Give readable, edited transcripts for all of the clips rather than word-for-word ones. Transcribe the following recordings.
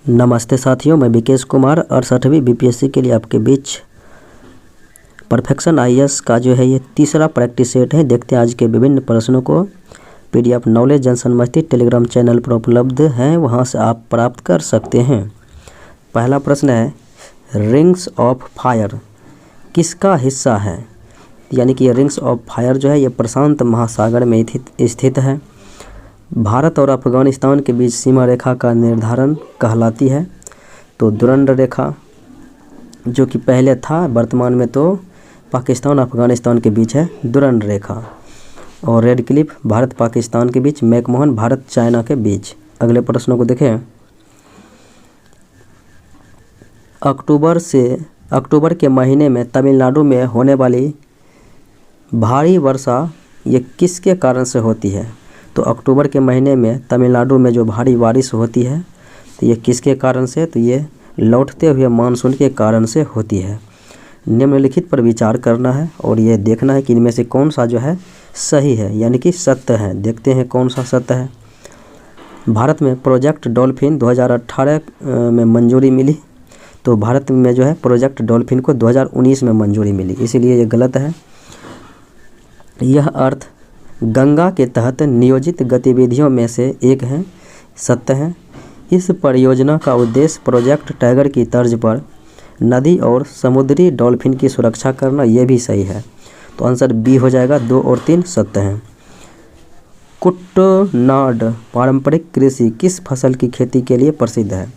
नमस्ते साथियों, मैं विकेश कुमार 68वीं बीपीएससी के लिए आपके बीच परफेक्शन आईएएस का जो है ये तीसरा प्रैक्टिस सेट है। देखते हैं आज के विभिन्न प्रश्नों को। पीडीएफ नॉलेज जंक्शन मस्ती टेलीग्राम चैनल पर उपलब्ध है, वहां से आप प्राप्त कर सकते हैं। पहला प्रश्न है, रिंग्स ऑफ फायर किसका हिस्सा है? यानी कि रिंग्स ऑफ फायर जो है ये प्रशांत महासागर में स्थित है। भारत और अफगानिस्तान के बीच सीमा रेखा का निर्धारण कहलाती है। तो दुरंड रेखा जो कि पहले था, वर्तमान में तो पाकिस्तान अफगानिस्तान के बीच है दुरंड रेखा। और रेड क्लिफ भारत पाकिस्तान के बीच, मैकमोहन भारत चाइना के बीच। अगले प्रश्नों को देखें। अक्टूबर के महीने में तमिलनाडु में होने वाली भारी वर्षा ये किसके कारण से होती है? तो अक्टूबर के महीने में तमिलनाडु में जो भारी बारिश होती है तो ये किसके कारण से? तो ये लौटते हुए मानसून के कारण से होती है। निम्नलिखित पर विचार करना है और ये देखना है कि इनमें से कौन सा जो है सही है, यानी कि सत्य है। देखते हैं कौन सा सत्य है। भारत में प्रोजेक्ट डॉल्फिन 2018 में मंजूरी मिली। तो भारत में जो है प्रोजेक्ट डॉल्फिन को 2019 में मंजूरी मिली, इसीलिए ये गलत है। यह अर्थ गंगा के तहत नियोजित गतिविधियों में से एक है, सत्य है। इस परियोजना का उद्देश्य प्रोजेक्ट टाइगर की तर्ज पर नदी और समुद्री डॉल्फिन की सुरक्षा करना, यह भी सही है। तो आंसर बी हो जाएगा। 2 और 3 सत्य हैं। कुटनाड पारंपरिक कृषि किस फसल की खेती के लिए प्रसिद्ध है?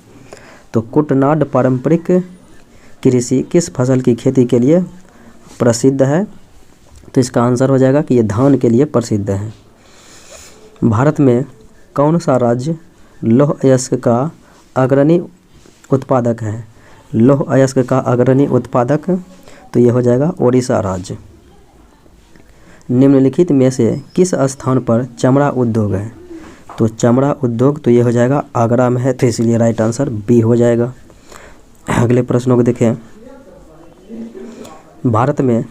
तो कुटनाड पारंपरिक कृषि किस फसल की खेती के लिए प्रसिद्ध है? तो इसका आंसर हो जाएगा कि ये धान के लिए प्रसिद्ध है। भारत में कौन सा राज्य लौह अयस्क का अग्रणी उत्पादक है? लौह अयस्क का अग्रणी उत्पादक, तो ये हो जाएगा ओडिशा राज्य। निम्नलिखित में से किस स्थान पर चमड़ा उद्योग है? तो चमड़ा उद्योग, तो ये हो जाएगा आगरा में है, तो इसलिए राइट आंसर बी हो जाएगा। अगले प्रश्नों को देखें। भारत में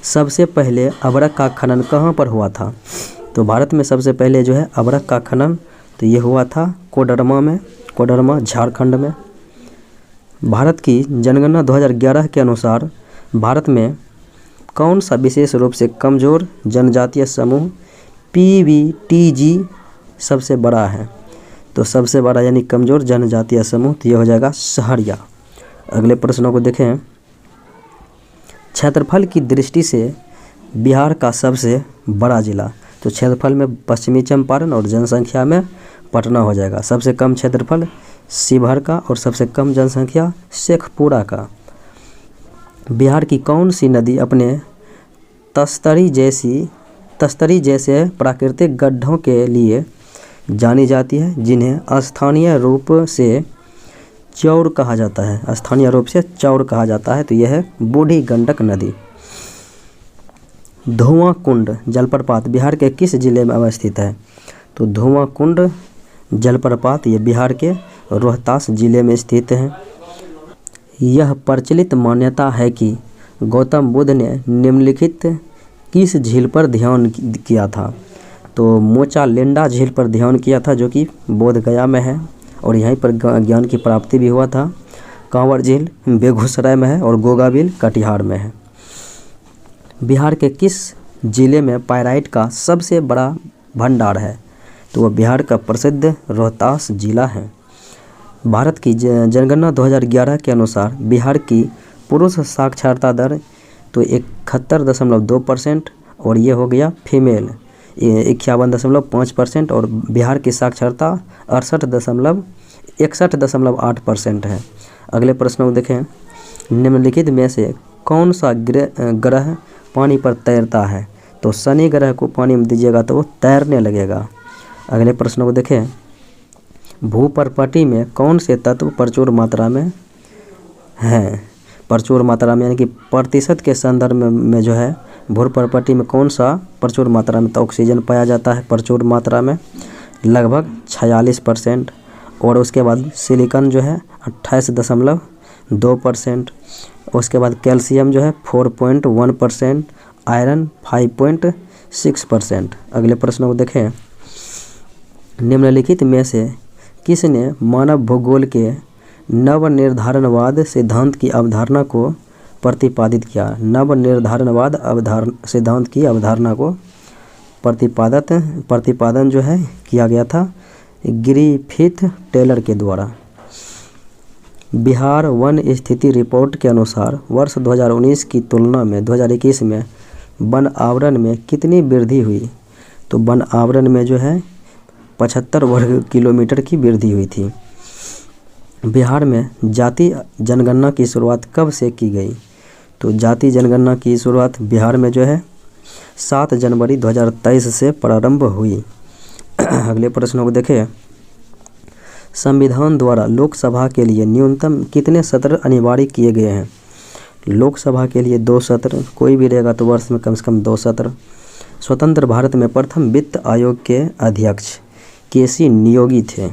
सबसे पहले अभ्रक का खनन कहाँ पर हुआ था? तो भारत में सबसे पहले जो है अभ्रक का खनन तो ये हुआ था कोडरमा में, कोडरमा झारखंड में। भारत की जनगणना 2011 के अनुसार भारत में कौन सा विशेष रूप से कमज़ोर जनजातीय समूह PVTG सबसे बड़ा है? तो सबसे बड़ा यानी कमज़ोर जनजातीय समूह, तो ये हो जाएगा सहरिया। अगले प्रश्नों को देखें। क्षेत्रफल की दृष्टि से बिहार का सबसे बड़ा जिला, तो क्षेत्रफल में पश्चिमी चंपारण और जनसंख्या में पटना हो जाएगा। सबसे कम क्षेत्रफल शिवहर का और सबसे कम जनसंख्या शेखपुरा का। बिहार की कौन सी नदी अपने तस्तरी जैसे प्राकृतिक गड्ढों के लिए जानी जाती है, जिन्हें स्थानीय रूप से चौर कहा जाता है? स्थानीय रूप से चौर कहा जाता है, तो यह है बूढ़ी गंडक नदी। धुआं कुंड जलप्रपात बिहार के किस जिले में अवस्थित है? तो धुआं कुंड जलप्रपात ये बिहार के रोहतास जिले में स्थित है। यह प्रचलित मान्यता है कि गौतम बुद्ध ने निम्नलिखित किस झील पर ध्यान किया था? तो मोचालेंडा झील पर ध्यान किया था, जो कि बोध गया में है और यहीं पर ज्ञान की प्राप्ति भी हुआ था। कांवर झील बेगूसराय में है और गोगाबिल कटिहार में है। बिहार के किस जिले में पाइराइट का सबसे बड़ा भंडार है? तो वह बिहार का प्रसिद्ध रोहतास जिला है। भारत की जनगणना 2011 के अनुसार बिहार की पुरुष साक्षरता दर तो 71.2% और ये हो गया फीमेल 51.5% और बिहार की साक्षरता 61.8% है। अगले प्रश्न को देखें। निम्नलिखित में से कौन सा ग्रह पानी पर तैरता है? तो शनि ग्रह को पानी में दीजिएगा तो वो तैरने लगेगा। अगले प्रश्न को देखें। भूपर्पटी में कौन से तत्व प्रचुर मात्रा में हैं? प्रचुर मात्रा में यानी कि प्रतिशत के संदर्भ में जो है भूपर्पटी में कौन सा प्रचुर मात्रा में? तो ऑक्सीजन पाया जाता है प्रचुर मात्रा में, लगभग 46%। और उसके बाद सिलिकॉन जो है 28.2%। उसके बाद कैल्शियम जो है 4.1%, आयरन 5.6%। अगले प्रश्न को देखें। निम्नलिखित में से किसने मानव भूगोल के नवनिर्धारणवाद सिद्धांत की अवधारणा को प्रतिपादित किया? नवनिर्धारणवाद सिद्धांत की अवधारणा को प्रतिपादन जो है किया गया था ग्रिफिथ टेलर के द्वारा। बिहार वन स्थिति रिपोर्ट के अनुसार वर्ष 2019 की तुलना में 2021 में वन आवरण में कितनी वृद्धि हुई? तो वन आवरण में जो है 75 वर्ग किलोमीटर की वृद्धि हुई थी। बिहार में जाति जनगणना की शुरुआत कब से की गई? तो जाति जनगणना की शुरुआत बिहार में जो है 7 जनवरी 2023 से प्रारंभ हुई। अगले प्रश्नों को देखें। संविधान द्वारा लोकसभा के लिए न्यूनतम कितने सत्र अनिवार्य किए गए हैं? लोकसभा के लिए 2 सत्र, कोई भी रहेगा तो वर्ष में कम से कम 2 सत्र। स्वतंत्र भारत में प्रथम वित्त आयोग के अध्यक्ष केसी नियोगी थे।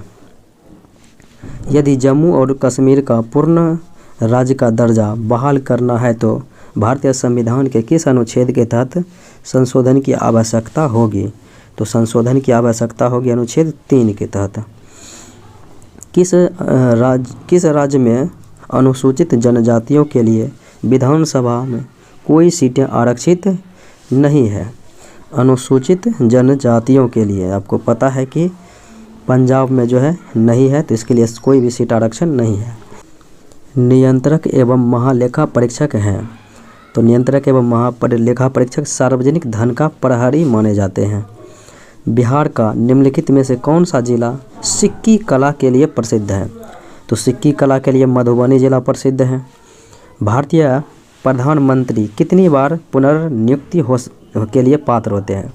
यदि जम्मू और कश्मीर का पूर्ण राज्य का दर्जा बहाल करना है तो भारतीय संविधान के किस अनुच्छेद के तहत संशोधन की आवश्यकता होगी? तो संशोधन की आवश्यकता होगी अनुच्छेद 3 के तहत। किस राज्य में अनुसूचित जनजातियों के लिए विधानसभा में कोई सीटें आरक्षित नहीं है? अनुसूचित जनजातियों के लिए आपको पता है कि पंजाब में जो है नहीं है, तो इसके लिए कोई भी सीट आरक्षण नहीं है। नियंत्रक एवं महालेखा परीक्षक हैं, तो नियंत्रक एवं महालेखा परीक्षक सार्वजनिक धन का प्रहरी माने जाते हैं। बिहार का निम्नलिखित में से कौन सा जिला सिक्की कला के लिए प्रसिद्ध है? तो सिक्की कला के लिए मधुबनी जिला प्रसिद्ध है। भारतीय प्रधानमंत्री कितनी बार पुनर्नियुक्ति के लिए पात्र होते हैं?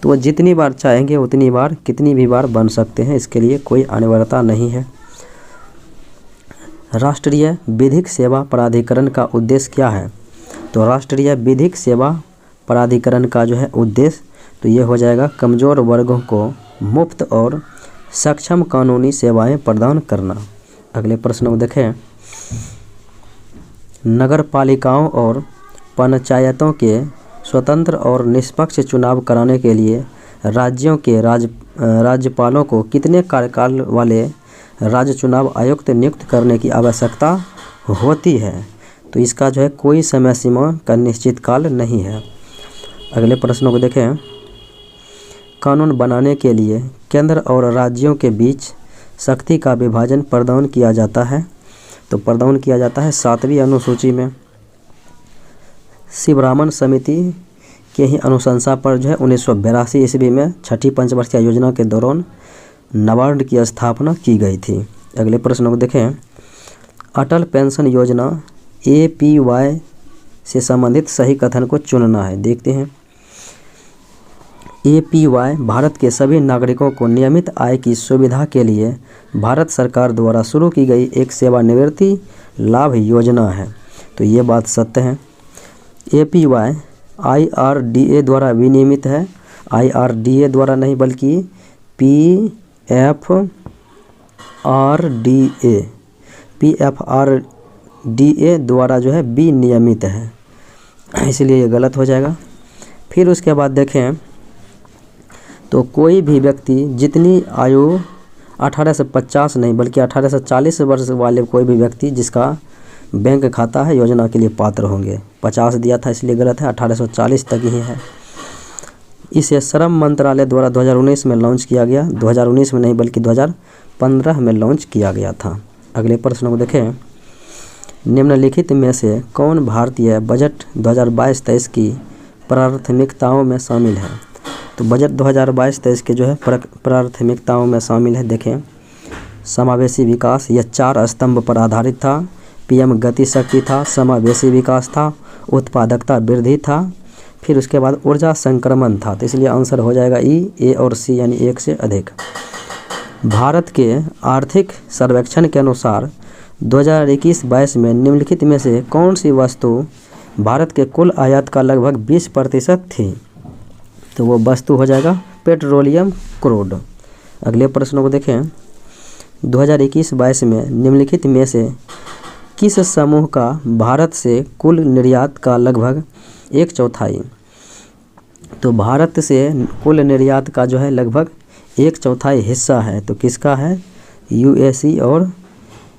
तो वो जितनी बार चाहेंगे उतनी बार कितनी भी बार बन सकते हैं, इसके लिए कोई अनिवार्यता नहीं है। राष्ट्रीय विधिक सेवा प्राधिकरण का उद्देश्य क्या है? तो राष्ट्रीय विधिक सेवा प्राधिकरण का जो है उद्देश्य तो ये हो जाएगा कमज़ोर वर्गों को मुफ्त और सक्षम कानूनी सेवाएं प्रदान करना। अगले प्रश्न को देखें। नगर पालिकाओं और पंचायतों के स्वतंत्र और निष्पक्ष चुनाव कराने के लिए राज्यों के राज्यपालों को कितने कार्यकाल वाले राज्य चुनाव आयुक्त नियुक्त करने की आवश्यकता होती है? तो इसका जो है कोई समय सीमा का निश्चित काल नहीं है। अगले प्रश्नों को देखें। कानून बनाने के लिए केंद्र और राज्यों के बीच शक्ति का विभाजन प्रदान किया जाता है, तो प्रदान किया जाता है 7वीं अनुसूची में। शिवरामन समिति के ही अनुशंसा पर जो है 1982 ईस्वी में 6ठी पंचवर्षीय योजना के दौरान नाबार्ड की स्थापना की गई थी। अगले प्रश्न को देखें। अटल पेंशन योजना APY से संबंधित सही कथन को चुनना है। देखते हैं। APY भारत के सभी नागरिकों को नियमित आय की सुविधा के लिए भारत सरकार द्वारा शुरू की गई एक सेवानिवृत्ति लाभ योजना है, तो ये बात सत्य है। APY IRDA द्वारा विनियमित है, IRDA द्वारा नहीं बल्कि PFRDA द्वारा जो है विनियमित है, इसलिए ये गलत हो जाएगा। फिर उसके बाद देखें तो कोई भी व्यक्ति जितनी आयु 18 से 50 नहीं बल्कि 18 से 40 वर्ष वाले कोई भी व्यक्ति जिसका बैंक खाता है योजना के लिए पात्र होंगे। 50 दिया था इसलिए गलत है, 18 से 40 तक ही है। इसे श्रम मंत्रालय द्वारा 2019 में लॉन्च किया गया, 2019 में नहीं बल्कि 2015 में लॉन्च किया गया था। अगले प्रश्न को देखें। निम्नलिखित में से कौन भारतीय बजट 2022-23 की प्राथमिकताओं में शामिल है? तो बजट 2022-23 के जो है प्राथमिकताओं में शामिल है। देखें, समावेशी विकास, यह 4 स्तंभ पर आधारित था। PM गति शक्ति था, समावेशी विकास था, उत्पादकता वृद्धि था, फिर उसके बाद ऊर्जा संक्रमण था। तो इसलिए आंसर हो जाएगा E, A और C यानी 1 से अधिक। भारत के आर्थिक सर्वेक्षण के अनुसार 2021-22 में निम्नलिखित में से कौन सी वस्तु भारत के कुल आयात का लगभग 20% थी? तो वो वस्तु हो जाएगा पेट्रोलियम क्रूड। अगले प्रश्नों को देखें। 2021-22 में निम्नलिखित में से किस समूह का भारत से कुल निर्यात का लगभग 1/4? तो भारत से कुल निर्यात का जो है लगभग 1/4 हिस्सा है, तो किसका है? यूएसी और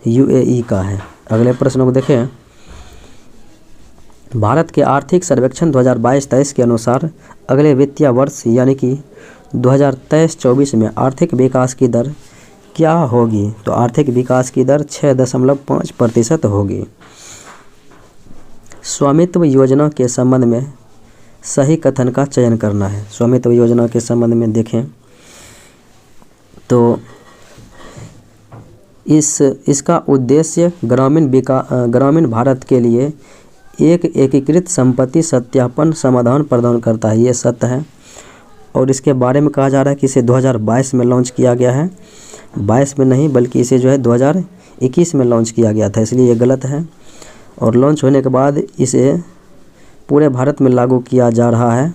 यूएई का है। अगले प्रश्न को देखें। भारत के आर्थिक सर्वेक्षण 2022-23 के अनुसार अगले वित्तीय वर्ष यानी कि 2023-24 में आर्थिक विकास की दर क्या होगी? तो आर्थिक विकास की दर 6.5% होगी। स्वामित्व योजना के संबंध में सही कथन का चयन करना है। स्वामित्व योजना के संबंध में देखें तो इसका उद्देश्य ग्रामीण भारत के लिए एक एकीकृत संपत्ति सत्यापन समाधान प्रदान करता है, ये सत्य है। और इसके बारे में कहा जा रहा है कि इसे 2022 में लॉन्च किया गया है। 22 में नहीं बल्कि इसे जो है 2021 में लॉन्च किया गया था, इसलिए ये गलत है। और लॉन्च होने के बाद इसे पूरे भारत में लागू किया जा रहा है।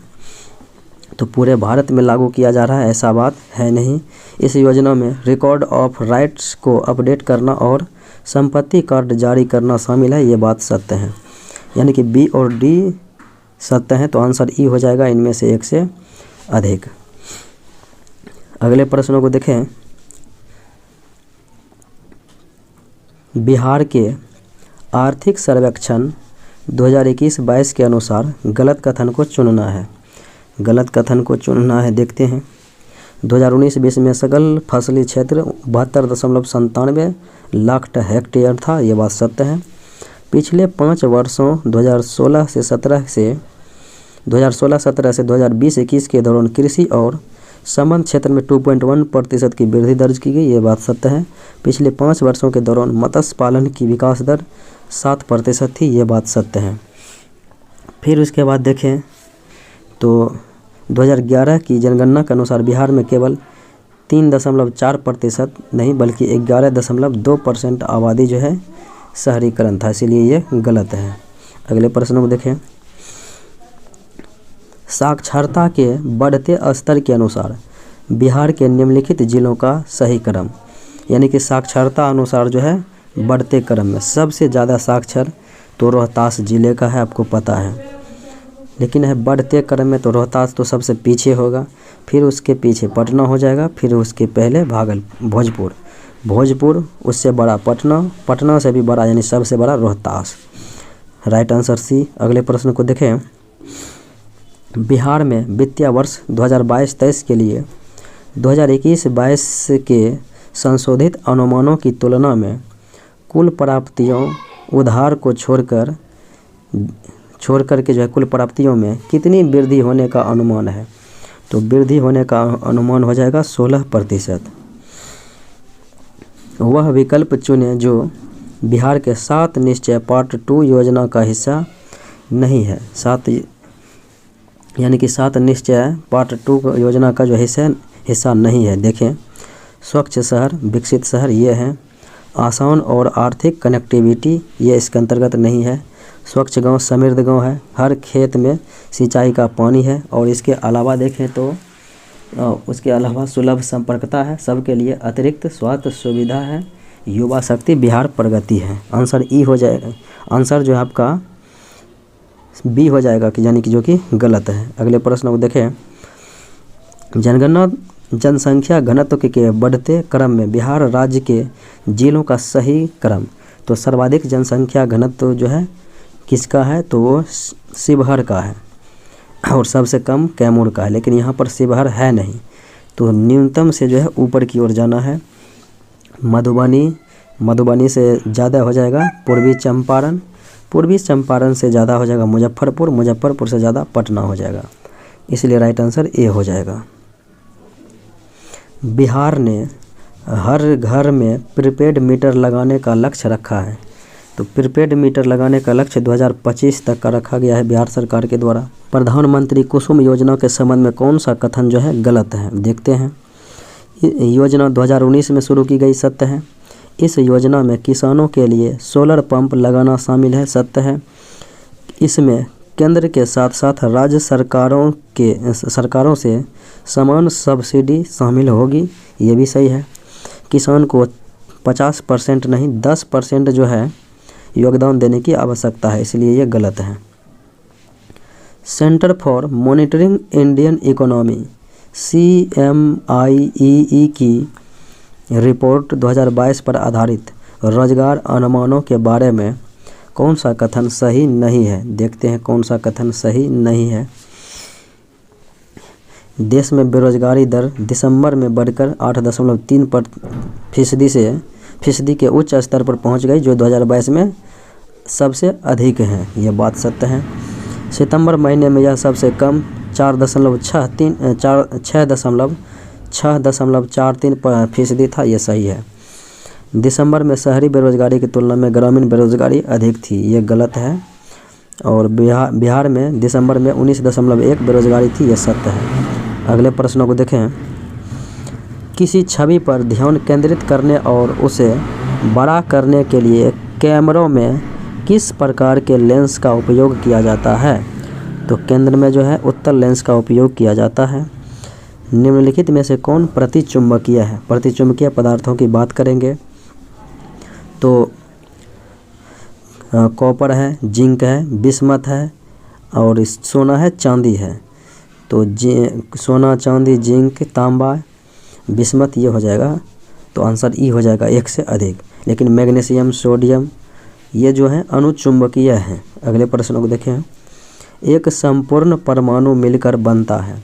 तो पूरे भारत में लागू किया जा रहा है ऐसा बात है नहीं। इस योजना में रिकॉर्ड ऑफ राइट्स को अपडेट करना और संपत्ति कार्ड जारी करना शामिल है, ये बात सत्य है। यानी कि बी और डी सत्य है, तो आंसर ई हो जाएगा इनमें से एक से अधिक। अगले प्रश्नों को देखें। बिहार के आर्थिक सर्वेक्षण 2021-22 के अनुसार गलत कथन को चुनना है। गलत कथन को चुनना है, देखते हैं। 2019-20 में सकल फसली क्षेत्र 72.97 लाख हेक्टेयर था, ये बात सत्य है। पिछले 5 वर्षों 2016 से 17 से 2020-21 के दौरान कृषि और संबंध क्षेत्र में 2.1% की वृद्धि दर्ज की गई, ये बात सत्य है। पिछले 5 वर्षों के दौरान मत्स्य पालन की विकास दर 7% थी, ये बात सत्य है। फिर उसके बाद देखें तो 2011 की जनगणना के अनुसार बिहार में केवल 3.4% नहीं बल्कि 11.2% आबादी जो है शहरीकरण था, इसीलिए ये गलत है। अगले प्रश्न को देखें। साक्षरता के बढ़ते स्तर के अनुसार बिहार के निम्नलिखित जिलों का सही क्रम, यानी कि साक्षरता अनुसार जो है बढ़ते क्रम में सबसे ज़्यादा साक्षर तो रोहतास जिले का है, आपको पता है। लेकिन है बढ़ते क्रम में तो रोहतास तो सबसे पीछे होगा, फिर उसके पीछे पटना हो जाएगा, फिर उसके पहले भोजपुर उससे बड़ा पटना से भी बड़ा यानी सबसे बड़ा रोहतास। Right answer C. अगले प्रश्न को देखें। बिहार में वित्तीय वर्ष 2022-23 के लिए 2021-22 के संशोधित अनुमानों की तुलना में कुल प्राप्तियों उधार को छोड़कर के जो है कुल प्राप्तियों में कितनी वृद्धि होने का अनुमान है? तो वृद्धि होने का अनुमान हो जाएगा 16%। वह विकल्प चुनें जो बिहार के 7 निश्चय पार्ट 2 योजना का हिस्सा नहीं है। 7 निश्चय पार्ट 2 योजना का जो हिस्सा नहीं है। देखें, स्वच्छ शहर, विकसित शहर ये हैं। आसान और आर्थिक कनेक्टिविटी ये इसके अंतर्गत नहीं है। स्वच्छ गांव समृद्ध गांव है। हर खेत में सिंचाई का पानी है। और इसके अलावा देखें तो उसके अलावा सुलभ संपर्कता है, सबके लिए अतिरिक्त स्वास्थ्य सुविधा है, युवा शक्ति, बिहार प्रगति है। आंसर ई हो जाएगा। आंसर जो है आपका बी हो जाएगा कि यानी कि जो कि गलत है। अगले प्रश्न को देखें। जनगणना जनसंख्या घनत्व के बढ़ते क्रम में बिहार राज्य के जिलों का सही क्रम, तो सर्वाधिक जनसंख्या घनत्व जो है किसका है? तो वो शिवहर का है और सबसे कम कैमूर का है। लेकिन यहाँ पर शिवहर है नहीं, तो न्यूनतम से जो है ऊपर की ओर जाना है। मधुबनी से ज़्यादा हो जाएगा पूर्वी चंपारण से ज़्यादा हो जाएगा मुजफ्फरपुर से ज़्यादा पटना हो जाएगा, इसलिए राइट आंसर ए हो जाएगा। बिहार ने हर घर में प्रीपेड मीटर लगाने का लक्ष्य रखा है, तो प्रीपेड मीटर लगाने का लक्ष्य 2025 तक का रखा गया है बिहार सरकार के द्वारा। प्रधानमंत्री कुसुम योजना के संबंध में कौन सा कथन जो है गलत है? देखते हैं। योजना 2019 में शुरू की गई, सत्य है। इस योजना में किसानों के लिए सोलर पंप लगाना शामिल है, सत्य है। इसमें केंद्र के साथ साथ राज्य सरकारों से समान सब्सिडी शामिल होगी, ये भी सही है। किसान को 50% नहीं 10% जो है योगदान देने की आवश्यकता है, इसलिए ये गलत है। Centre for monitoring Indian economy CMIEE की रिपोर्ट 2022 पर आधारित रोजगार अनुमानों के बारे में कौन सा कथन सही नहीं है? देखते हैं कौन सा कथन सही नहीं है। देश में बेरोजगारी दर दिसंबर में बढ़कर 8.3% फीसदी के उच्च स्तर पर पहुंच गई, जो 2022 में सबसे अधिक है। यह बात सत्य है। सितंबर महीने में यह सबसे कम 6.43% था। यह सही है। दिसंबर में शहरी बेरोजगारी की तुलना में ग्रामीण बेरोजगारी अधिक थी। ये गलत है। और बिहार में दिसंबर में 19.1 बेरोजगारी थी। यह सत्य है। अगले प्रश्नों को देखें। किसी छवि पर ध्यान केंद्रित करने और उसे बड़ा करने के लिए कैमरों में किस प्रकार के लेंस का उपयोग किया जाता है? तो केंद्र में जो है उत्तल लेंस का उपयोग किया जाता है। निम्नलिखित में से कौन प्रतिचुंबकीय है? प्रतिचुंबकीय पदार्थों की बात करेंगे तो कॉपर है, जिंक है, बिस्मथ है और सोना है, चांदी है। तो सोना, चांदी, जिंक, तांबा, बिस्मथ ये हो जाएगा। तो आंसर ई हो जाएगा, एक से अधिक। लेकिन मैग्नीशियम, सोडियम ये जो है अनुचुंबकीय हैं। अगले प्रश्न को देखें। एक संपूर्ण परमाणु मिलकर बनता है।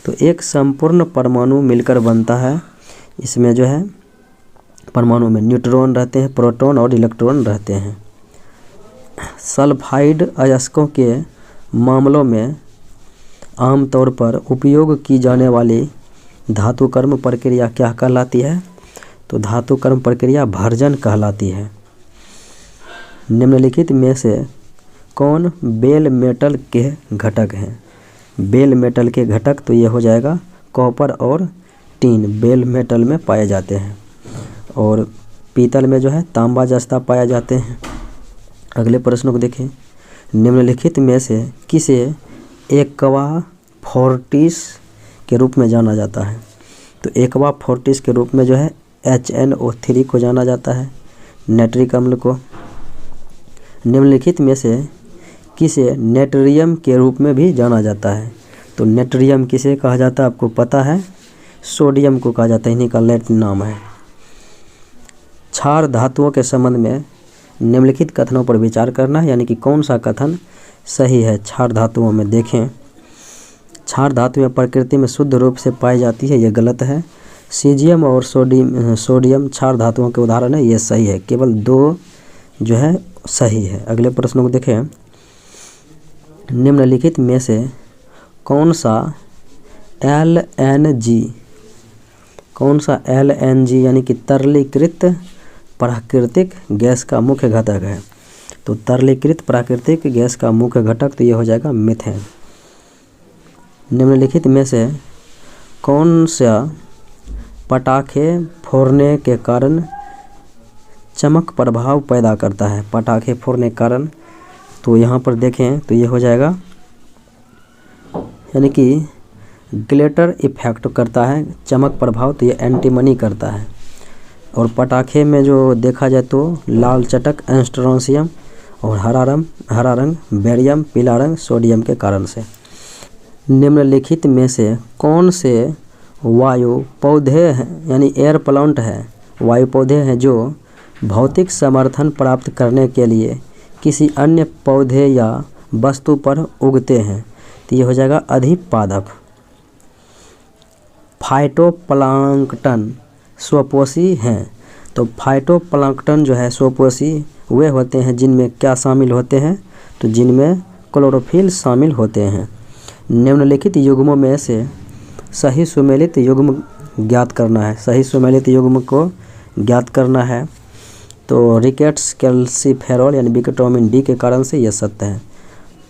तो एक संपूर्ण परमाणु मिलकर बनता है। इसमें जो है परमाणु में न्यूट्रॉन रहते हैं, प्रोटॉन और इलेक्ट्रॉन रहते हैं। सल्फाइड अयस्कों के मामलों में आमतौर पर उपयोग की जाने वाली धातुकर्म प्रक्रिया क्या कहलाती है? तो धातुकर्म प्रक्रिया भर्जन कहलाती है। निम्नलिखित में से कौन बेल मेटल के घटक हैं? बेल मेटल के घटक तो ये हो जाएगा कॉपर और टीन बेल मेटल में पाए जाते हैं। और पीतल में जो है तांबा जस्ता पाए जाते हैं। अगले प्रश्न को देखें। निम्नलिखित में से किसे एक्वा फोर्टिस के रूप में जाना जाता है? तो एक्वा फोर्टिस के रूप में जो है HNO3 को जाना जाता है, नाइट्रिक अम्ल को। निम्नलिखित में से किसे नेट्रियम के रूप में भी जाना जाता है? तो नेट्रियम किसे कहा जाता है आपको पता है? सोडियम को कहा जाता है, इन्हीं का लैटिन नाम है। क्षार धातुओं के संबंध में निम्नलिखित कथनों पर विचार करना है, यानी कि कौन सा कथन सही है क्षार धातुओं में। देखें, क्षार धातुएं प्रकृति में शुद्ध रूप से पाई जाती है, ये गलत है। सीजियम और सोडियम क्षार धातुओं के उदाहरण है, ये सही है। केवल 2 जो है सही है। अगले प्रश्न को देखें। निम्नलिखित में से कौन सा LNG यानी कि तरलीकृत प्राकृतिक गैस का मुख्य घटक है? तो तरलीकृत प्राकृतिक गैस का मुख्य घटक तो ये हो जाएगा मीथेन। निम्नलिखित में से कौन सा पटाखे फोड़ने के कारण चमक प्रभाव पैदा करता है? पटाखे फोड़ने के कारण तो यहाँ पर देखें तो ये हो जाएगा, यानी कि ग्लिटर इफेक्ट करता है चमक प्रभाव, तो ये एंटीमनी करता है। और पटाखे में जो देखा जाए तो लाल चटक एस्ट्रोनशियम और हरा रंग बेरियम, पीला रंग सोडियम के कारण से। निम्नलिखित में से कौन से वायु पौधे हैं, यानी एयर प्लांट है, वायु पौधे हैं जो भौतिक समर्थन प्राप्त करने के लिए किसी अन्य पौधे या वस्तु पर उगते हैं? तो ये हो जाएगा अधिपादप। फाइटोप्लैंक्टन स्वपोषी हैं। तो फाइटोप्लैंक्टन जो है स्वपोषी वे होते हैं जिनमें क्या शामिल होते हैं? तो जिनमें क्लोरोफिल शामिल होते हैं। निम्नलिखित युग्मों में से सही सुमेलित युग्म ज्ञात करना है। सही सुमेलित युग्म को ज्ञात करना है। तो रिकेट्स कैल्सीफेरॉल यानी विटामिन डी के कारण से यह सत्य है।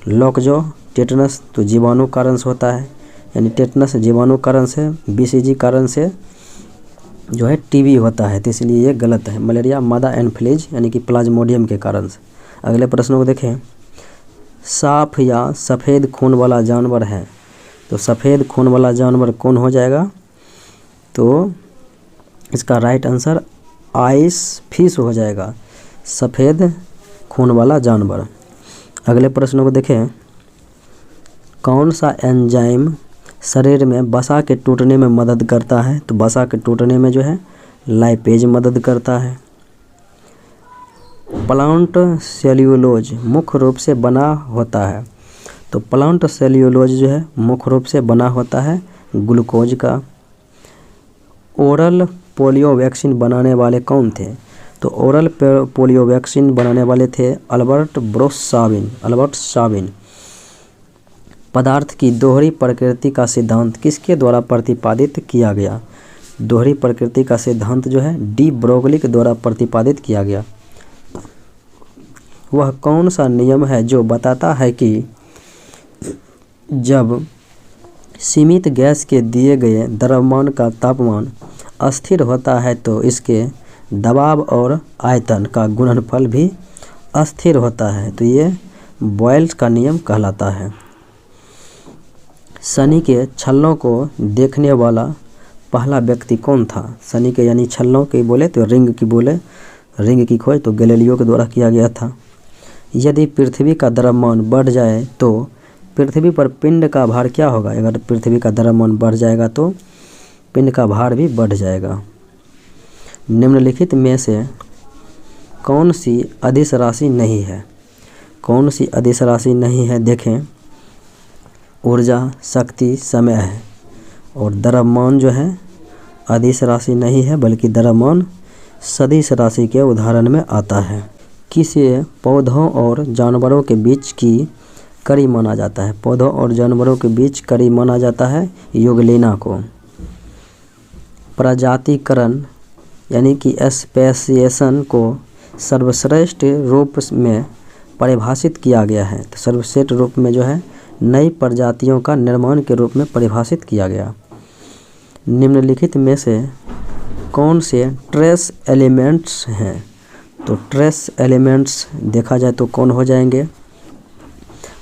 लॉकजॉ टेटनस तो जीवाणु कारण से होता है, यानी टेटनस जीवाणु कारण से, BCG कारण से जो है TB होता है, तो इसलिए ये गलत है। मलेरिया मादा एनफ्लूएंजा यानी कि प्लाज्मोडियम के कारण से। अगले प्रश्न को देखें। साफ या सफ़ेद खून वाला जानवर है। तो सफ़ेद खून वाला जानवर कौन हो जाएगा? तो इसका राइट आंसर आइस फिश हो जाएगा, सफ़ेद खून वाला जानवर। अगले प्रश्न को देखें। कौन सा एंजाइम शरीर में वसा के टूटने में मदद करता है? तो वसा के टूटने में जो है लाइपेज मदद करता है। प्लांट सेल्यूलोज मुख्य रूप से बना होता है। तो प्लांट सेल्यूलोज जो है मुख्य रूप से बना होता है ग्लूकोज का। ओरल पोलियो वैक्सीन बनाने वाले कौन थे? तो ओरल पोलियो वैक्सीन बनाने वाले थे अल्बर्ट साबिन। पदार्थ की दोहरी प्रकृति का सिद्धांत किसके द्वारा प्रतिपादित किया गया? दोहरी प्रकृति का सिद्धांत जो है डी ब्रोगली के द्वारा प्रतिपादित किया गया। वह कौन सा नियम है जो बताता है कि जब सीमित गैस के दिए गए द्रव्यमान का तापमान अस्थिर होता है तो इसके दबाव और आयतन का गुणनफल भी अस्थिर होता है। तो ये बॉयल्स का नियम कहलाता है। शनि के छल्लों को देखने वाला पहला व्यक्ति कौन था? शनि के यानी छल्लों के बोले तो रिंग की खोज तो गैलीलियो के द्वारा किया गया था। यदि पृथ्वी का द्रव्यमान बढ़ जाए तो पृथ्वी पर पिंड का भार क्या होगा? अगर पृथ्वी का द्रव्यमान बढ़ जाएगा तो पिंड का भार भी बढ़ जाएगा। निम्नलिखित में से कौन सी अदिश राशि नहीं है? कौन सी अदिश राशि नहीं है? देखें, ऊर्जा, शक्ति, समय है और द्रव्यमान जो है अदिश राशि नहीं है बल्कि द्रव्यमान सदिश राशि के उदाहरण में आता है। किसे पौधों और जानवरों के बीच की कड़ी माना जाता है? पौधों और जानवरों के बीच कड़ी माना जाता है युगलेना को। प्रजातिकरण यानी कि स्पेसिएशन को सर्वश्रेष्ठ रूप में परिभाषित किया गया है। तो सर्वश्रेष्ठ रूप में जो है नई प्रजातियों का निर्माण के रूप में परिभाषित किया गया। निम्नलिखित में से कौन से ट्रेस एलिमेंट्स हैं? तो ट्रेस एलिमेंट्स देखा जाए तो कौन हो जाएंगे?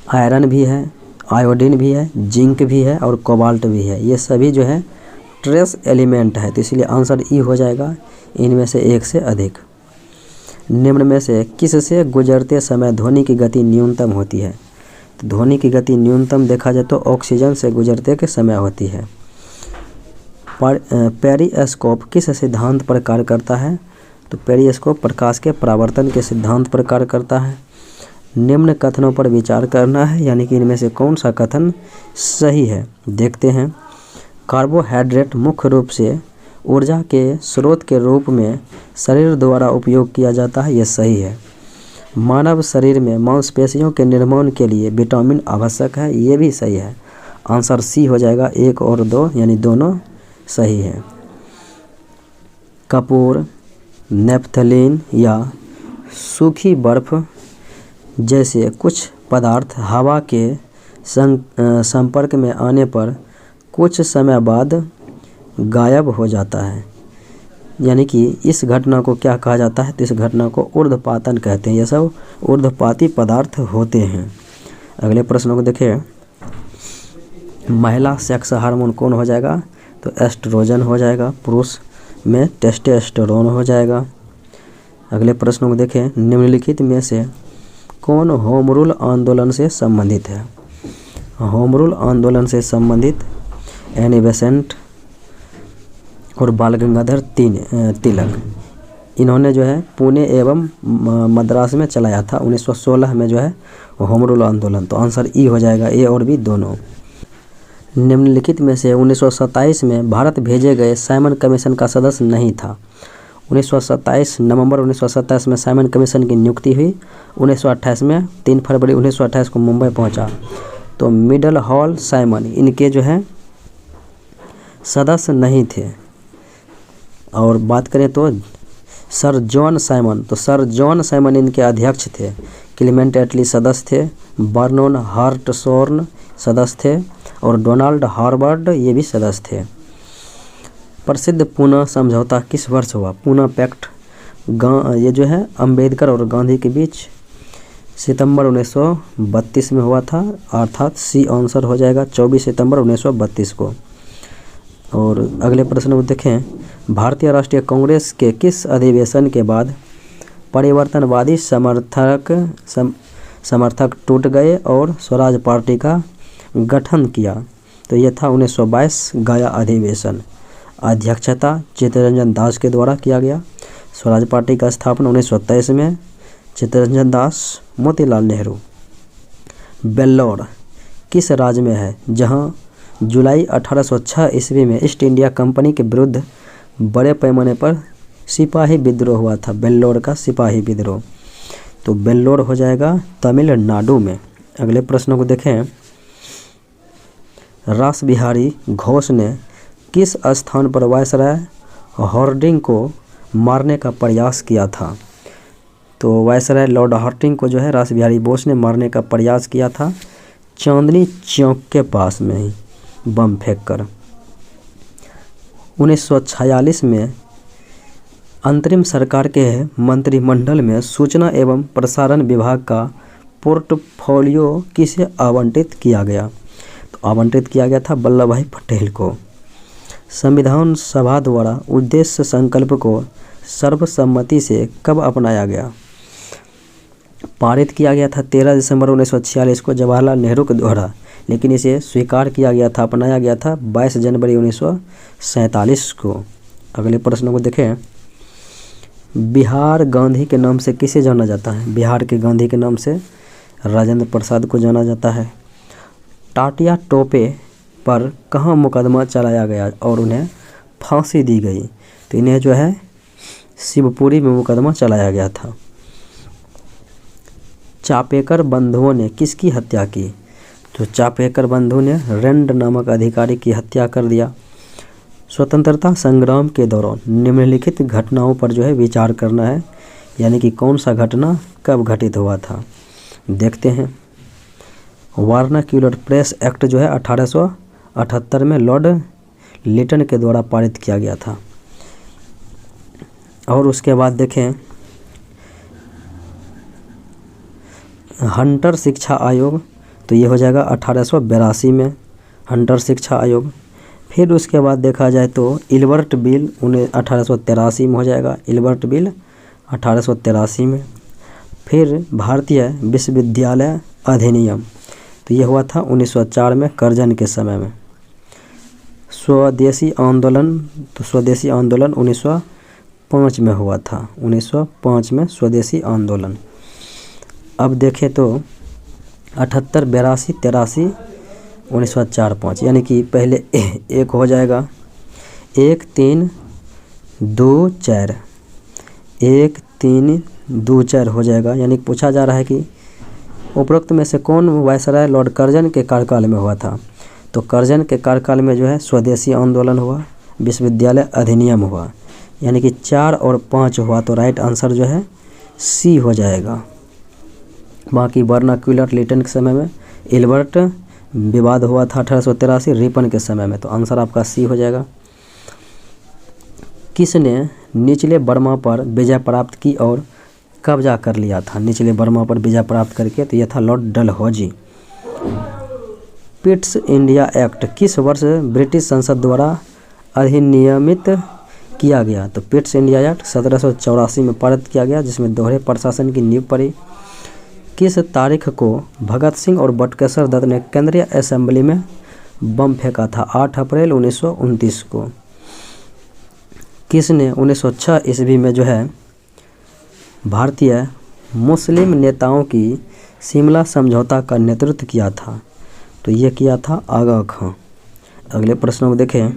आयरन भी है, आयोडीन भी है, जिंक भी है और कोबाल्ट भी है। ये सभी जो है ट्रेस एलिमेंट है। तो इसलिए आंसर ई हो जाएगा इनमें से एक से अधिक। निम्न में से किस से गुजरते समय ध्वनि की गति न्यूनतम होती है? तो ध्वनि की गति न्यूनतम देखा जाए तो ऑक्सीजन से गुजरते के समय होती है। पेरिस्कोप किस सिद्धांत पर कार्य करता है? तो पेरिस्कोप प्रकाश के परावर्तन के सिद्धांत पर कार्य करता है। निम्न कथनों पर विचार करना है, यानी कि इनमें से कौन सा कथन सही है। देखते हैं। कार्बोहाइड्रेट मुख्य रूप से ऊर्जा के स्रोत के रूप में शरीर द्वारा उपयोग किया जाता है, यह सही है। मानव शरीर में मांसपेशियों के निर्माण के लिए विटामिन आवश्यक है, ये भी सही है। आंसर सी हो जाएगा, 1 और 2 यानी दोनों सही है। कपूर, नेफ्थलीन या सूखी बर्फ जैसे कुछ पदार्थ हवा के संपर्क में आने पर कुछ समय बाद गायब हो जाता है, यानी कि इस घटना को क्या कहा जाता है? तो इस घटना को ऊर्ध्वपातन कहते हैं। ये सब ऊर्ध्वपाती पदार्थ होते हैं। अगले प्रश्न को देखें। महिला सेक्स हार्मोन कौन हो जाएगा? तो एस्ट्रोजन हो जाएगा। पुरुष में टेस्टोस्टेरोन हो जाएगा। अगले प्रश्न को देखें। निम्नलिखित में से कौन होम रूल आंदोलन से संबंधित है? होम रूल आंदोलन से संबंधित एनी बेसेंट और बाल गंगाधर तिलक, इन्होंने जो है पुणे एवं मद्रास में चलाया था 1916 में जो है होम रूल आंदोलन। तो आंसर ई हो जाएगा, ए और बी दोनों। निम्नलिखित में से 1927 में भारत भेजे गए साइमन कमीशन का सदस्य नहीं था। 1927 नवंबर 1927 में साइमन कमीशन की नियुक्ति हुई। 1928 में 3 फरवरी 1928 को मुंबई पहुंचा। तो मिडल हॉल साइमन इनके जो है सदस्य नहीं थे। और बात करें तो सर जॉन साइमन, तो सर जॉन साइमन इनके अध्यक्ष थे। क्लीमेंट एटली सदस्य थे। बर्नोन हार्टशॉर्न सदस्य थे और डोनाल्ड हार्वर्ड ये भी सदस्य थे। प्रसिद्ध पूना समझौता किस वर्ष हुआ? पूना पैक्ट ये जो है अंबेडकर और गांधी के बीच सितंबर 1932 में हुआ था, अर्थात सी आंसर हो जाएगा 24 सितंबर 1932 को। और अगले प्रश्न को देखें। भारतीय राष्ट्रीय कांग्रेस के किस अधिवेशन के बाद परिवर्तनवादी समर्थक टूट गए और स्वराज पार्टी का गठन किया? तो यह था 1922 गया अधिवेशन। अध्यक्षता चित्तरंजन दास के द्वारा किया गया। स्वराज पार्टी का स्थापना 1923 में, चित्तरंजन दास, मोतीलाल नेहरू। वेल्लोर किस राज्य में है जहां जुलाई 1806 ईस्वी में ईस्ट इंडिया कंपनी के विरुद्ध बड़े पैमाने पर सिपाही विद्रोह हुआ था? वेल्लोर का सिपाही विद्रोह, तो वेल्लोर हो जाएगा तमिलनाडु में। अगले प्रश्न को देखें। रासबिहारी घोष ने किस स्थान पर वायसराय हार्डिंग को मारने का प्रयास किया था? तो वायसराय लॉर्ड हार्डिंग को जो है रासबिहारी बोस ने मारने का प्रयास किया था चांदनी चौक के पास में ही बम फेंककर। 1946 में अंतरिम सरकार के मंत्रिमंडल में सूचना एवं प्रसारण विभाग का पोर्टफोलियो किसे आवंटित किया गया? तो आवंटित किया गया था वल्लभ भाई पटेल को। संविधान सभा द्वारा उद्देश्य संकल्प को सर्वसम्मति से कब अपनाया गया? पारित किया गया था 13 दिसंबर 1946 को जवाहरलाल नेहरू के द्वारा, लेकिन इसे स्वीकार किया गया था, अपनाया गया था 22 जनवरी 1947 को। अगले प्रश्न को देखें। बिहार गांधी के नाम से किसे जाना जाता है? बिहार के गांधी के नाम से राजेंद्र प्रसाद को जाना जाता है। टाटिया टोपे पर कहाँ मुकदमा चलाया गया और उन्हें फांसी दी गई? तो इन्हें जो है शिवपुरी में मुकदमा चलाया गया था। चापेकर बंधुओं ने किसकी हत्या की? तो चापेकर बंधु ने रेंड नामक अधिकारी की हत्या कर दिया। स्वतंत्रता संग्राम के दौरान निम्नलिखित घटनाओं पर जो है विचार करना है, यानी कि कौन सा घटना कब घटित हुआ था। देखते हैं। वर्नाक्यूलर प्रेस एक्ट जो है 1878 में लॉर्ड लिटन के द्वारा पारित किया गया था। और उसके बाद देखें हंटर शिक्षा आयोग, तो ये हो जाएगा 1882 में हंटर शिक्षा आयोग। फिर उसके बाद देखा जाए तो इल्बर्ट बिल 1883 में हो जाएगा, इल्बर्ट बिल 1883 में। फिर भारतीय विश्वविद्यालय अधिनियम, तो ये हुआ था 1904 में कर्जन के समय में। स्वदेशी आंदोलन, तो स्वदेशी आंदोलन 1905 में हुआ था, 1905 में स्वदेशी आंदोलन। अब देखें तो 78, 82, 83, 1904-5, यानी कि पहले एक हो जाएगा 1, 3, 2, 4, 1, 3, 2, 4 हो जाएगा। यानी पूछा जा रहा है कि उपरोक्त में से कौन वायसराय लॉर्ड कर्जन के कार्यकाल में हुआ था? तो कर्जन के कार्यकाल में जो है स्वदेशी आंदोलन हुआ, विश्वविद्यालय अधिनियम हुआ, यानी कि 4 और 5 हुआ, तो राइट आंसर जो है सी हो जाएगा। बाकी वर्नाक्यूलर लिटन के समय में, इल्बर्ट विवाद हुआ था 1883 रिपन के समय में, तो आंसर आपका सी हो जाएगा। किसने निचले बर्मा पर विजय प्राप्त की और कब्जा कर लिया था? निचले बर्मा पर विजय प्राप्त करके, तो यह था Lord Dalhousie. Pitt's India act किस वर्ष ब्रिटिश संसद द्वारा अधिनियमित किया गया? तो पिट्स इंडिया एक्ट 1784 में पारित किया गया, जिसमें दोहरे प्रशासन की नींव पड़ी। किस तारीख को भगत सिंह और बटुकेश्वर दत्त ने केंद्रीय असेंबली में बम फेंका था? 8 अप्रैल 1929 को। किसने 1906 ईस्वी में जो है भारतीय मुस्लिम नेताओं की शिमला समझौता का नेतृत्व किया था? तो ये किया था आगा खां। अगले प्रश्न को देखें।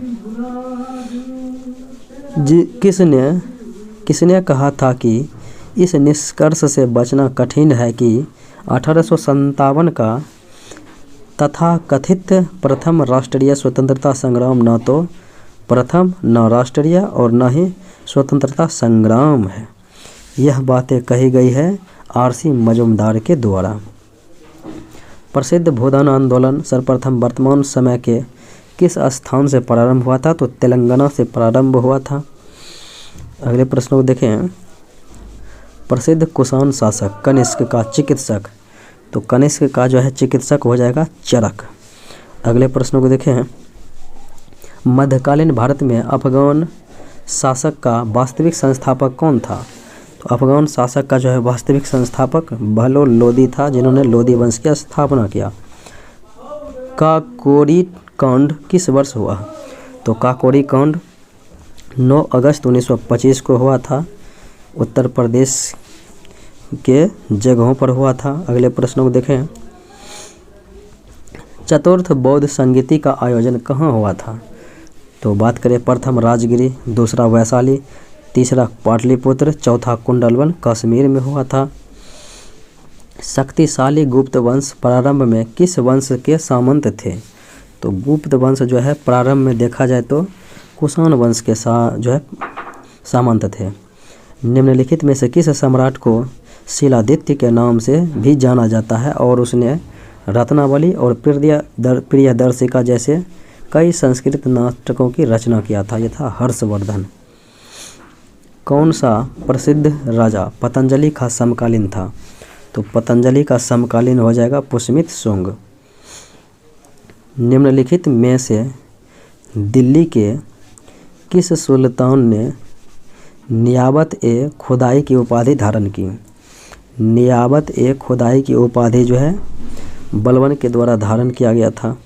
किसने कहा था कि इस निष्कर्ष से बचना कठिन है कि 1857 का तथाकथित प्रथम राष्ट्रीय स्वतंत्रता संग्राम न तो प्रथम, न राष्ट्रीय और न ही स्वतंत्रता संग्राम है? यह बातें कही गई है आरसी मजूमदार के द्वारा। प्रसिद्ध भूदान आंदोलन सर्वप्रथम वर्तमान समय के किस स्थान से प्रारंभ हुआ था? तो तेलंगाना से प्रारंभ हुआ था। अगले प्रश्न को देखें। प्रसिद्ध कुषाण शासक कनिष्क का चिकित्सक, तो कनिष्क का जो है चिकित्सक हो जाएगा चरक। अगले प्रश्न को देखें। मध्यकालीन भारत में अफगान शासक का वास्तविक संस्थापक कौन था? तो अफगान शासक का जो है वास्तविक संस्थापक बहलोल लोदी था, जिन्होंने लोदी वंश की स्थापना किया। काकोरी कांड किस वर्ष हुआ? तो काकोरी कांड 9 अगस्त 1925 को हुआ था। उत्तर प्रदेश के जगहों पर हुआ था। अगले प्रश्नों को देखें। चतुर्थ बौद्ध संगीति का आयोजन कहाँ हुआ था? तो बात करें, प्रथम राजगिरी, दूसरा वैशाली, तीसरा पाटलिपुत्र, चौथा कुंडलवन कश्मीर में हुआ था। शक्तिशाली गुप्त वंश प्रारंभ में किस वंश के सामंत थे? तो गुप्त वंश जो है प्रारंभ में देखा जाए तो कुषाण वंश के सामंत थे। निम्नलिखित में से किस सम्राट को शिलादित्य के नाम से भी जाना जाता है और उसने रत्नावली और प्रियदर्शिका जैसे कई संस्कृत नाटकों की रचना किया था? यह था हर्षवर्धन। कौन सा प्रसिद्ध राजा पतंजलि का समकालीन था? तो पतंजलि का समकालीन हो जाएगा पुष्यमित शुंग। निम्नलिखित में से दिल्ली के किस सुल्तान ने नियाबत-ए-खुदाई की उपाधि धारण की? नियाबत-ए-खुदाई की उपाधि जो है बलबन के द्वारा धारण किया गया था।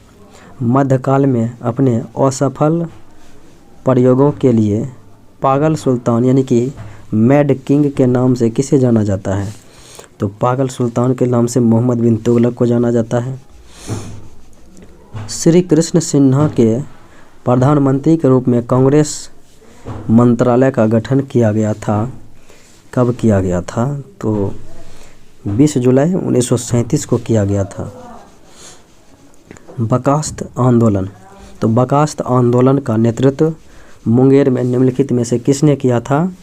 मध्यकाल में अपने असफल प्रयोगों के लिए पागल सुल्तान यानी कि मैड किंग के नाम से किसे जाना जाता है? तो पागल सुल्तान के नाम से मोहम्मद बिन तुगलक को जाना जाता है। श्री कृष्ण सिन्हा के प्रधानमंत्री के रूप में कांग्रेस मंत्रालय का गठन किया गया था। कब किया गया था? तो 20 जुलाई 1937 को किया गया था। बकास्त आंदोलन, तो बकास्त आंदोलन का नेतृत्व मुंगेर में निम्नलिखित में से किसने किया था?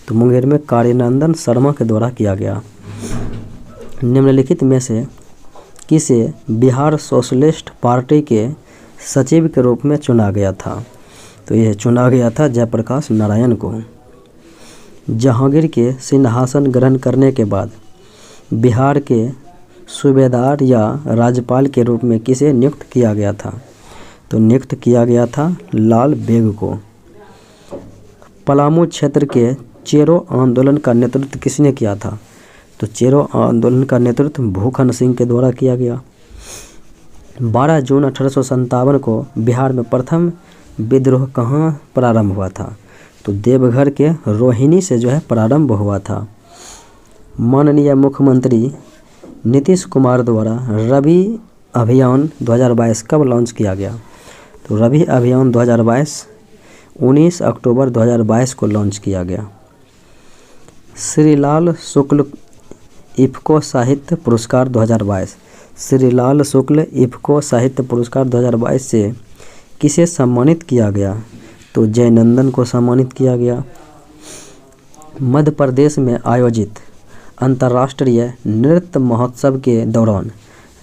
तो मुंगेर में कालीनंदन शर्मा के द्वारा किया गया। निम्नलिखित में से किसे बिहार सोशलिस्ट पार्टी के सचिव के रूप में चुना गया था? तो यह चुना गया था जयप्रकाश नारायण को। जहांगीर के सिंहासन ग्रहण करने के बाद बिहार के सूबेदार या राज्यपाल के रूप में किसे नियुक्त किया गया था? तो नियुक्त किया गया था लाल बेग को। पलामू क्षेत्र के चेरो आंदोलन का नेतृत्व किसने किया था? तो चेरो आंदोलन का नेतृत्व भूखन सिंह के द्वारा किया गया। 12 जून 1857 को बिहार में प्रथम विद्रोह कहाँ प्रारंभ हुआ था? तो देवघर के रोहिणी से जो है प्रारंभ हुआ था। माननीय मुख्यमंत्री नीतीश कुमार द्वारा रबी अभियान 2022 कब लॉन्च किया गया? तो रबी अभियान 2022 19 अक्टूबर 2022 को लॉन्च किया गया। श्रीलाल शुक्ल इफ्को साहित्य पुरस्कार 2022, श्रीलाल शुक्ल इफ्को साहित्य पुरस्कार 2022 से किसे सम्मानित किया गया? तो जयनंदन को सम्मानित किया गया। मध्य प्रदेश में आयोजित अंतर्राष्ट्रीय नृत्य महोत्सव के दौरान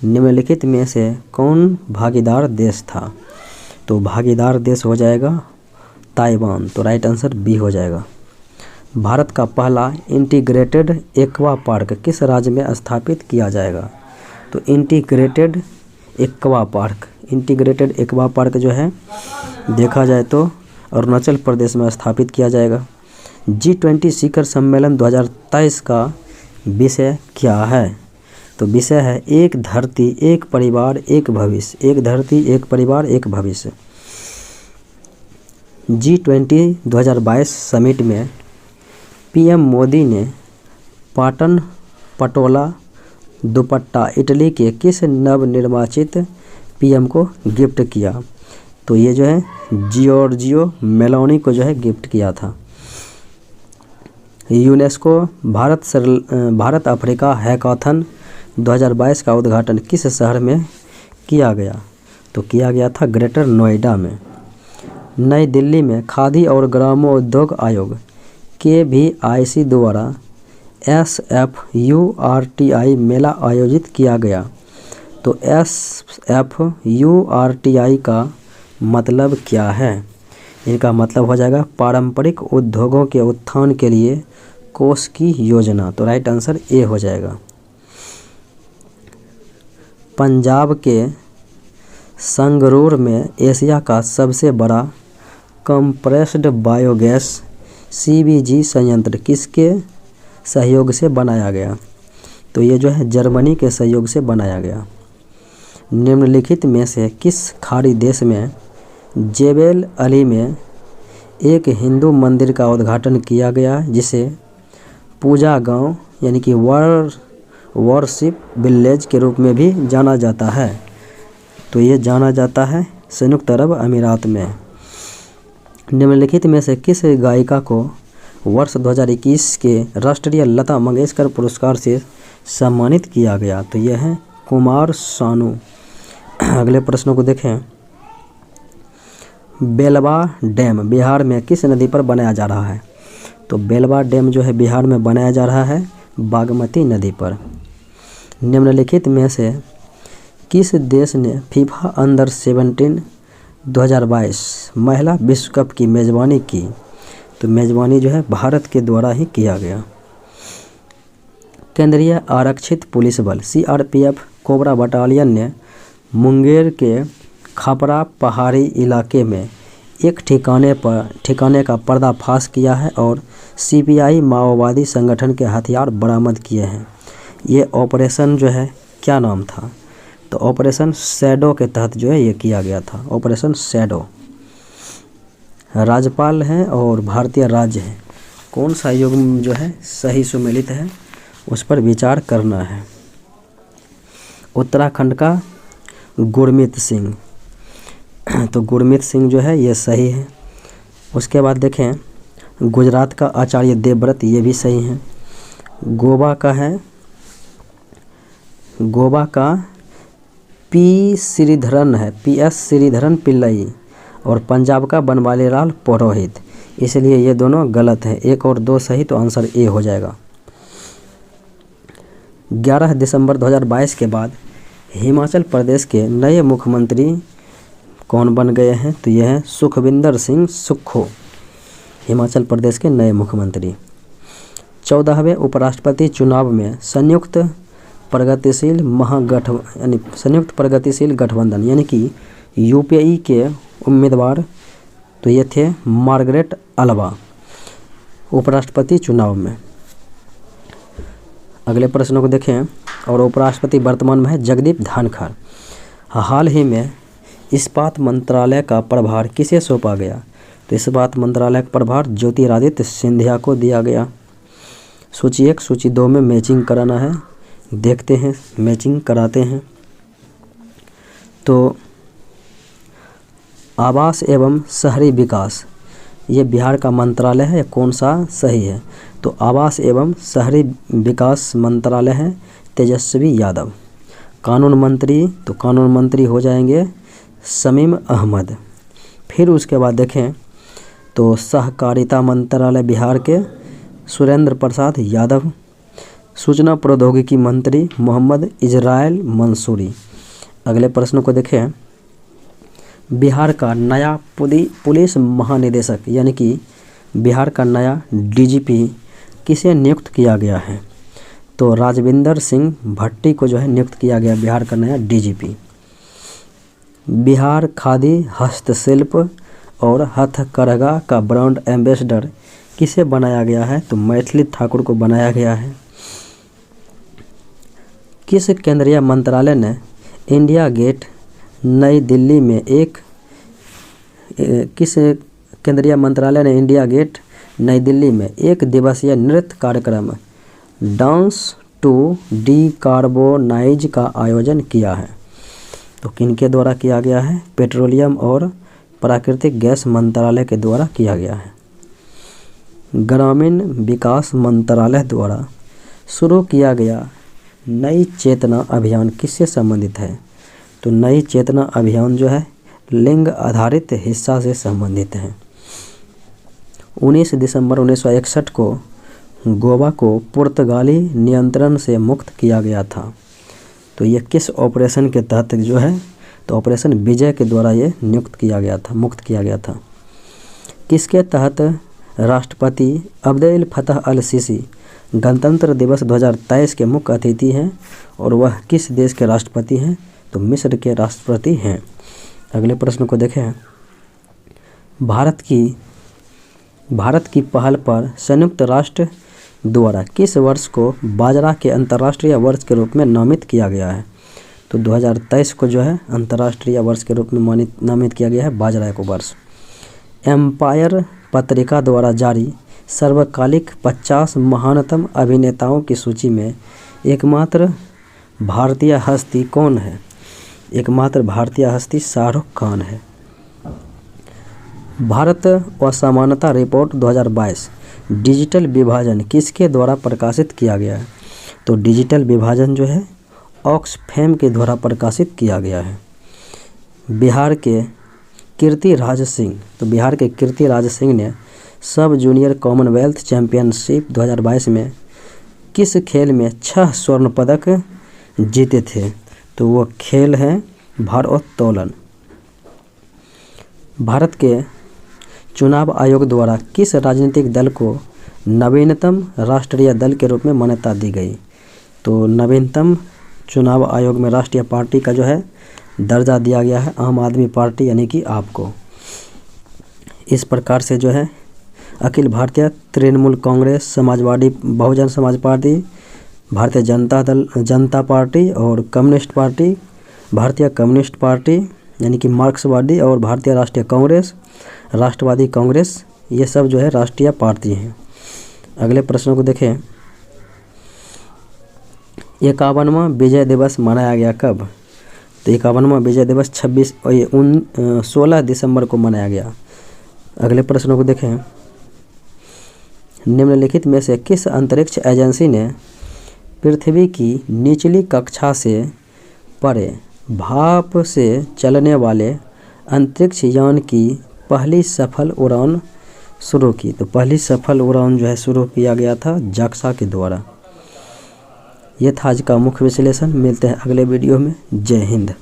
निम्नलिखित में से कौन भागीदार देश था? तो भागीदार देश हो जाएगा ताइवान। तो राइट आंसर बी हो जाएगा। भारत का पहला इंटीग्रेटेड एक्वा पार्क किस राज्य में स्थापित किया जाएगा? तो इंटीग्रेटेड एक्वा पार्क जो है देखा जाए तो अरुणाचल प्रदेश में स्थापित किया जाएगा। G20 शिखर सम्मेलन 2023 का विषय क्या है? तो विषय है एक धरती एक परिवार एक भविष्य। एक धरती एक परिवार एक भविष्य। G20 2022 समिट में पीएम मोदी ने पाटन पटोला दुपट्टा इटली के किस नवनिर्वाचित पीएम को गिफ्ट किया? तो ये जो है जियोर्जियो मेलोनी को जो है गिफ्ट किया था। यूनेस्को भारत अफ्रीका हैकाथन 2022 का उद्घाटन किस शहर में किया गया? तो किया गया था ग्रेटर नोएडा में। नई दिल्ली में खादी और ग्रामोद्योग आयोग KVIC द्वारा SFURTI मेला आयोजित किया गया। तो SFURTI का मतलब क्या है? इनका मतलब हो जाएगा पारंपरिक उद्योगों के उत्थान के लिए कोष की योजना। तो राइट आंसर ए हो जाएगा। पंजाब के संगरूर में एशिया का सबसे बड़ा कंप्रेस्ड बायोगैस CBG संयंत्र किसके सहयोग से बनाया गया? तो ये जो है जर्मनी के सहयोग से बनाया गया। निम्नलिखित में से किस खाड़ी देश में जेबेल अली में एक हिंदू मंदिर का उद्घाटन किया गया जिसे पूजा गांव यानी कि वर्शिप विलेज के रूप में भी जाना जाता है। तो ये जाना जाता है संयुक्त अरब अमीरात में। निम्नलिखित में से किस गायिका को वर्ष 2021 के राष्ट्रीय लता मंगेशकर पुरस्कार से सम्मानित किया गया? तो यह है कुमार सानू। अगले प्रश्नों को देखें। बेलवा डैम बिहार में किस नदी पर बनाया जा रहा है? तो बेलवा डैम जो है बिहार में बनाया जा रहा है बागमती नदी पर। निम्नलिखित में से किस देश ने फीफा अंडर 17 2022 महिला विश्व कप की मेज़बानी की? तो मेज़बानी जो है भारत के द्वारा ही किया गया। केंद्रीय आरक्षित पुलिस बल सीआरपीएफ कोबरा बटालियन ने मुंगेर के खपरा पहाड़ी इलाके में एक ठिकाने का पर्दाफाश किया है और सीपीआई माओवादी संगठन के हथियार बरामद किए हैं। ये ऑपरेशन जो है क्या नाम था? तो ऑपरेशन शैडो के तहत जो है ये किया गया था, ऑपरेशन शैडो। राज्यपाल हैं और भारतीय राज्य है, कौन सा युग्म जो है सही सुमेलित है उस पर विचार करना है। उत्तराखंड का गुरमीत सिंह, तो गुरमीत सिंह जो है ये सही है। उसके बाद देखें गुजरात का आचार्य देवव्रत, ये भी सही है। गोवा का पी श्रीधरन है, PS श्रीधरन पिल्लई, और पंजाब का बनवाली लाल पुरोहित, इसलिए ये दोनों गलत हैं। 1 और 2 सही, तो आंसर ए हो जाएगा। 11 दिसंबर 2022 के बाद हिमाचल प्रदेश के नए मुख्यमंत्री कौन बन गए हैं? तो यह हैं सुखविंदर सिंह सुक्खू, हिमाचल प्रदेश के नए मुख्यमंत्री। 14वें उपराष्ट्रपति चुनाव में संयुक्त प्रगतिशील गठबंधन यानी कि यूपीई के उम्मीदवार तो ये थे मार्गरेट अल्वा उपराष्ट्रपति चुनाव में। अगले प्रश्नों को देखें। और उपराष्ट्रपति वर्तमान में है जगदीप धनखड़। हाल ही में इस्पात मंत्रालय का प्रभार किसे सौंपा गया? तो इस्पात मंत्रालय का प्रभार ज्योतिरादित्य सिंधिया को दिया गया। सूची 1 सूची 2 में मैचिंग कराना है, देखते हैं मैचिंग कराते हैं। तो आवास एवं शहरी विकास ये बिहार का मंत्रालय है, कौन सा सही है? तो आवास एवं शहरी विकास मंत्रालय है तेजस्वी यादव। कानून मंत्री, तो कानून मंत्री हो जाएंगे शमीम अहमद। फिर उसके बाद देखें तो सहकारिता मंत्रालय बिहार के सुरेंद्र प्रसाद यादव। सूचना प्रौद्योगिकी मंत्री मोहम्मद इजराइल मंसूरी। अगले प्रश्न को देखें। बिहार का नया पुलिस महानिदेशक यानी कि बिहार का नया डीजीपी किसे नियुक्त किया गया है? तो राजविंदर सिंह भट्टी को जो है नियुक्त किया गया बिहार का नया डीजीपी। बिहार खादी हस्तशिल्प और हथकरघा का ब्रांड एम्बेसडर किसे बनाया गया है? तो मैथिली ठाकुर को बनाया गया है। किस केंद्रीय मंत्रालय ने इंडिया गेट नई दिल्ली में एक दिवसीय नृत्य कार्यक्रम डांस टू डिकार्बोनाइज का आयोजन किया है? तो किनके द्वारा किया गया है? पेट्रोलियम और प्राकृतिक गैस मंत्रालय के द्वारा किया गया है। ग्रामीण विकास मंत्रालय द्वारा शुरू किया गया नई चेतना अभियान किससे संबंधित है? तो नई चेतना अभियान जो है लिंग आधारित हिस्सा से संबंधित है। 19 दिसंबर 1961 को गोवा को पुर्तगाली नियंत्रण से मुक्त किया गया था। तो ये किस ऑपरेशन के तहत जो है? तो ऑपरेशन विजय के द्वारा ये मुक्त किया गया था। किसके तहत राष्ट्रपति अब्देल फतह अल सीसी गणतंत्र दिवस 2023 के मुख्य अतिथि हैं और वह किस देश के राष्ट्रपति हैं? तो मिस्र के राष्ट्रपति हैं। अगले प्रश्न को देखें। भारत की पहल पर संयुक्त राष्ट्र द्वारा किस वर्ष को बाजरा के अंतर्राष्ट्रीय वर्ष के रूप में नामित किया गया है? तो 2023 को जो है अंतर्राष्ट्रीय वर्ष के रूप में नामित किया गया है बाजरा को वर्ष। एम्पायर पत्रिका द्वारा जारी सर्वकालिक 50 महानतम अभिनेताओं की सूची में एकमात्र भारतीय हस्ती कौन है? एकमात्र भारतीय हस्ती शाहरुख खान है। भारत असमानता रिपोर्ट 2022 डिजिटल विभाजन किसके द्वारा प्रकाशित किया गया है? तो डिजिटल विभाजन जो है ऑक्सफैम के द्वारा प्रकाशित किया गया है। बिहार के कीर्ति राज सिंह, तो बिहार के कीर्ति राज सिंह ने सब जूनियर कॉमनवेल्थ चैंपियनशिप 2022 में किस खेल में 6 स्वर्ण पदक जीते थे? तो वो खेल है भारोत्तोलन। भारत के चुनाव आयोग द्वारा किस राजनीतिक दल को नवीनतम राष्ट्रीय दल के रूप में मान्यता दी गई? तो नवीनतम चुनाव आयोग में राष्ट्रीय पार्टी का जो है दर्जा दिया गया है आम आदमी पार्टी यानी कि आपको। इस प्रकार से जो है अखिल भारतीय तृणमूल कांग्रेस, समाजवादी बहुजन समाज पार्टी, भारतीय जनता पार्टी और कम्युनिस्ट पार्टी, भारतीय कम्युनिस्ट पार्टी यानी कि मार्क्सवादी और भारतीय राष्ट्रीय कांग्रेस, राष्ट्रवादी कांग्रेस, ये सब जो है राष्ट्रीय पार्टी हैं। अगले प्रश्नों को देखें। 51वां विजय दिवस मनाया गया कब? तो 51वां विजय दिवस 16 दिसंबर को मनाया गया। अगले प्रश्नों को देखें। निम्नलिखित में से किस अंतरिक्ष एजेंसी ने पृथ्वी की निचली कक्षा से परे भाप से चलने वाले अंतरिक्ष यान की पहली सफल उड़ान शुरू की? तो पहली सफल उड़ान जो है शुरू किया गया था जाक्सा के द्वारा। ये था आज का मुख्य विश्लेषण। मिलते हैं अगले वीडियो में। जय हिंद।